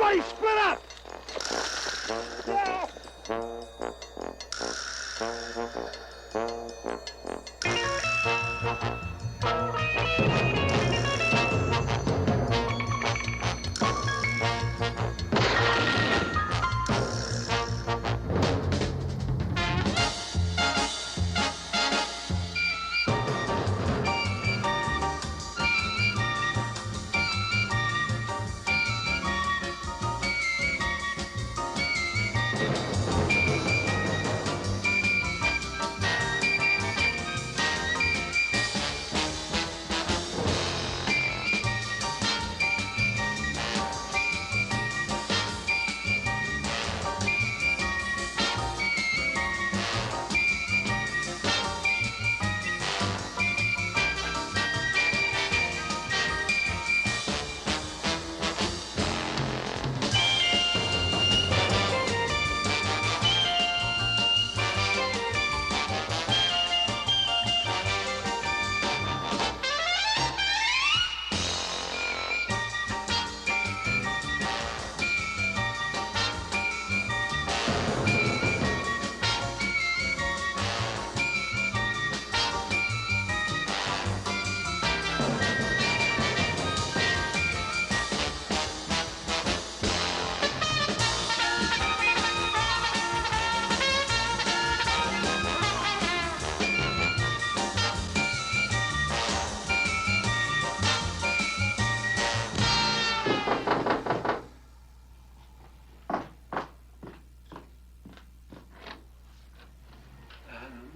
Everybody split up!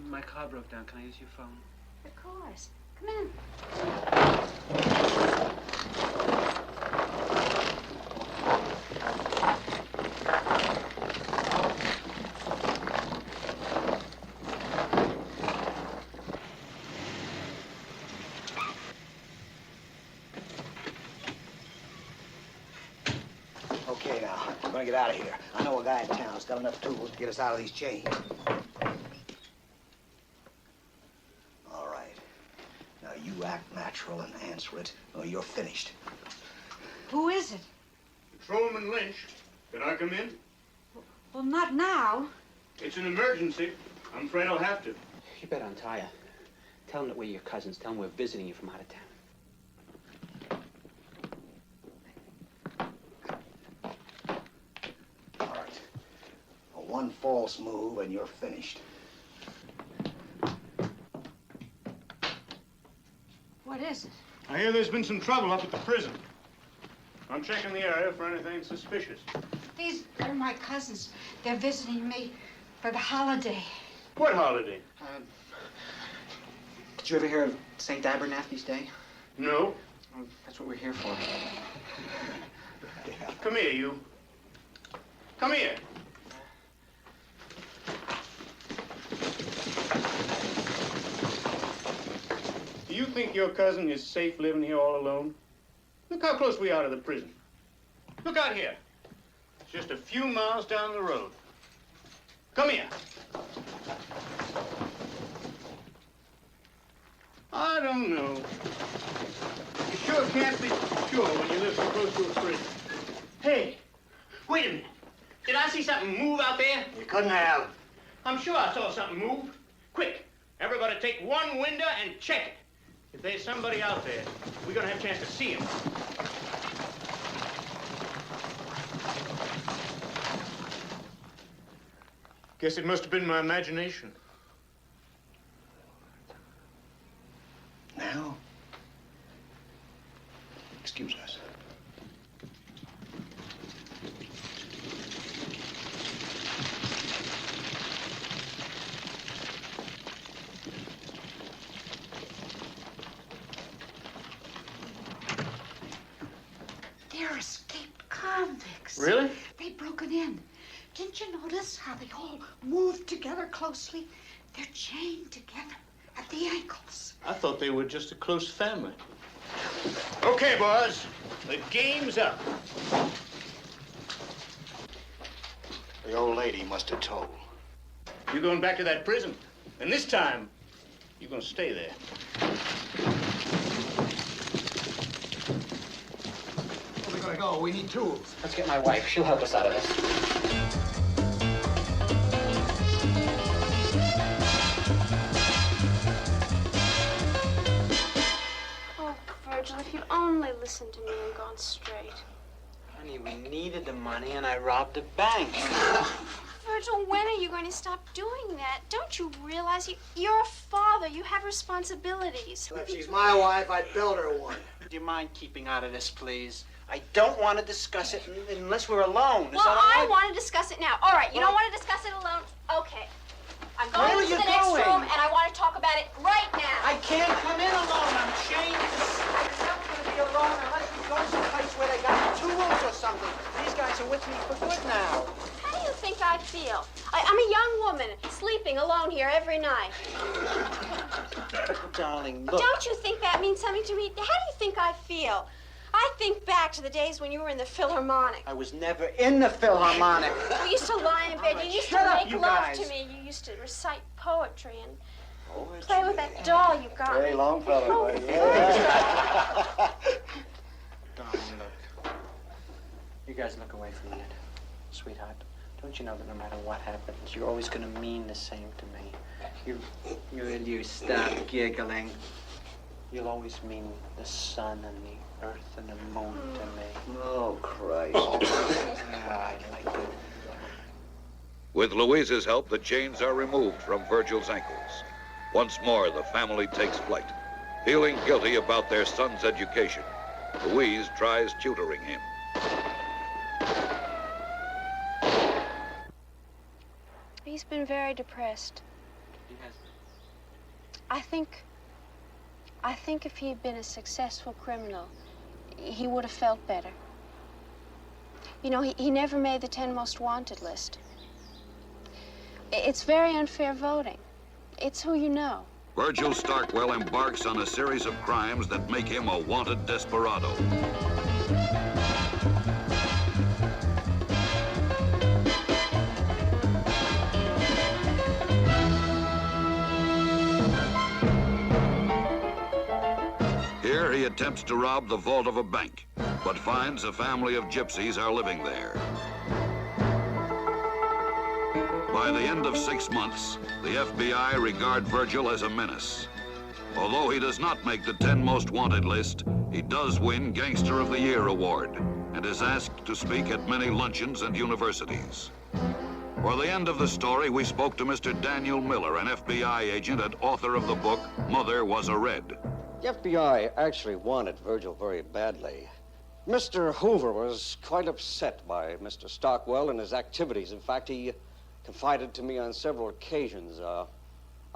My car broke down. Can I use your phone? Of course. Come in. Okay, now, we're gonna get out of here. I know a guy in town who's got enough tools to get us out of these chains. All right. Now, you act natural and answer it, or you're finished. Who is it? Patrolman Lynch. Can I come in? Well, not now. It's an emergency. I'm afraid I'll have to. You better untie her. Tell them that we're your cousins. Tell them we're visiting you from out of town. All right. One false move and you're finished. What is it? I hear there's been some trouble up at the prison. I'm checking the area for anything suspicious. These are my cousins. They're visiting me for the holiday. What holiday? Did you ever hear of St. Abernathy's Day? No. Well, that's what we're here for. Come here, you. Come here. Do you think your cousin is safe living here all alone? Look how close we are to the prison. Look out here. It's just a few miles down the road. Come here. I don't know. You sure can't be sure when you live so close to a prison. Hey, wait a minute. Did I see something move out there? You couldn't have. I'm sure I saw something move. Quick, everybody take one window and check it. If there's somebody out there, we're gonna have a chance to see him. Guess it must have been my imagination. Now? Excuse us. They're escaped convicts. Really? They've broken in. Didn't you notice how they all moved together closely? They're chained together at the ankles. I thought they were just a close family. Okay, boys, the game's up. The old lady must have told. You're going back to that prison, and this time, you're gonna stay there. What are we gotta go. We need tools. Let's get my wife. She'll help us out of this. Oh, Virgil, if you'd only listened to me and gone straight. Honey, we needed the money and I robbed a bank. Virgil, when are you going to stop doing that? Don't you realize you're a father? You have responsibilities. If she's my wife, I'd build her one. Do you mind keeping out of this, please? I don't want to discuss it unless we're alone. Is Well, that all I right? want to discuss it now. All right, you don't want to discuss it alone? Okay. I'm Where going are to you the next going? room, and I want to talk about it right now. I can't come in alone. I'm chained. I'm never going to be alone unless we go someplace where they got 2 rooms or something. These guys are with me for good now. How do you think I feel? I'm a young woman sleeping alone here every night. Darling, look. Don't you think that means something to me? How do you think I feel? I think back to the days when you were in the Philharmonic. I was never in the Philharmonic. We used to lie in bed. All right, You used shut to up, make you love guys. to me. You used to recite poetry and play with that doll you got me. Very long fellow, Oh, buddy. Darling, look. You guys look away for a minute. Sweetheart, don't you know that no matter what happens, you're always going to mean the same to me? You stop giggling. You'll always mean the sun and the earth and the moon to me. Oh, Christ. I like it. With Louise's help, the chains are removed from Virgil's ankles. Once more, the family takes flight. Feeling guilty about their son's education, Louise tries tutoring him. He's been very depressed. I think if he had been a successful criminal, he would have felt better. You know, he never made the 10 most wanted list. It's very unfair voting. It's who you know. Virgil Starkwell embarks on a series of crimes that make him a wanted desperado. Here he attempts to rob the vault of a bank, but finds a family of gypsies are living there. By the end of 6 months, the FBI regard Virgil as a menace. Although he does not make the 10 most wanted list, he does win Gangster of the Year award and is asked to speak at many luncheons and universities. For the end of the story, we spoke to Mr. Daniel Miller, an FBI agent and author of the book, Mother Was a Red. The FBI actually wanted Virgil very badly. Mr. Hoover was quite upset by Mr. Stockwell and his activities. In fact, he confided to me on several occasions.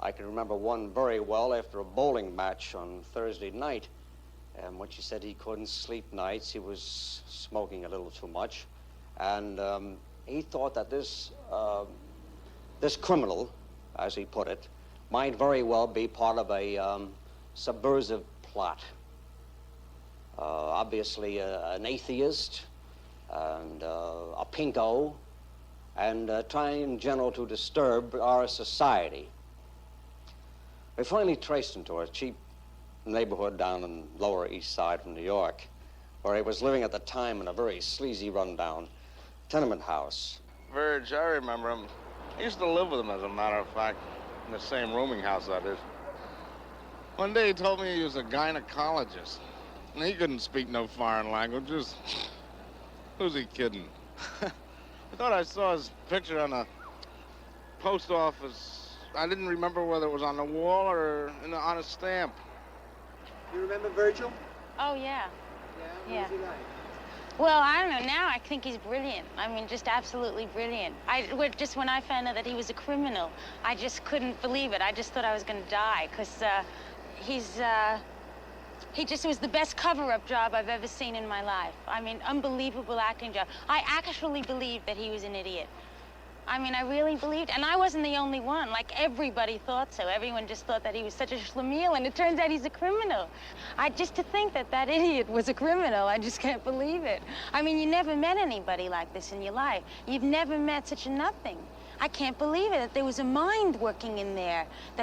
I can remember one very well after a bowling match on Thursday night. And when she said he couldn't sleep nights, he was smoking a little too much. And he thought that this criminal, as he put it, might very well be part of a subversive plot. Obviously an atheist and a pinko, and trying in general to disturb our society. We finally traced him to a cheap neighborhood down in Lower East Side from New York, where he was living at the time in a very sleazy, rundown tenement house. Virg, I remember him. I used to live with him, as a matter of fact, in the same rooming house, that is. One day he told me he was a gynecologist, and he couldn't speak no foreign languages. Who's he kidding? I thought I saw his picture on a post office. I didn't remember whether it was on the wall or on a stamp. You remember Virgil? Oh, yeah. Yeah? What was he like? Well, I don't know. Now I think he's brilliant. I mean, just absolutely brilliant. Just when I found out that he was a criminal, I just couldn't believe it. I just thought I was going to die, because he just was the best cover-up job I've ever seen in my life. I mean, unbelievable acting job. I actually believed that he was an idiot. I mean, I really believed, and I wasn't the only one. Like, everybody thought so. Everyone just thought that he was such a schlemiel, and it turns out he's a criminal. Just to think that that idiot was a criminal, I just can't believe it. I mean, you never met anybody like this in your life. You've never met such a nothing. I can't believe it, that there was a mind working in there.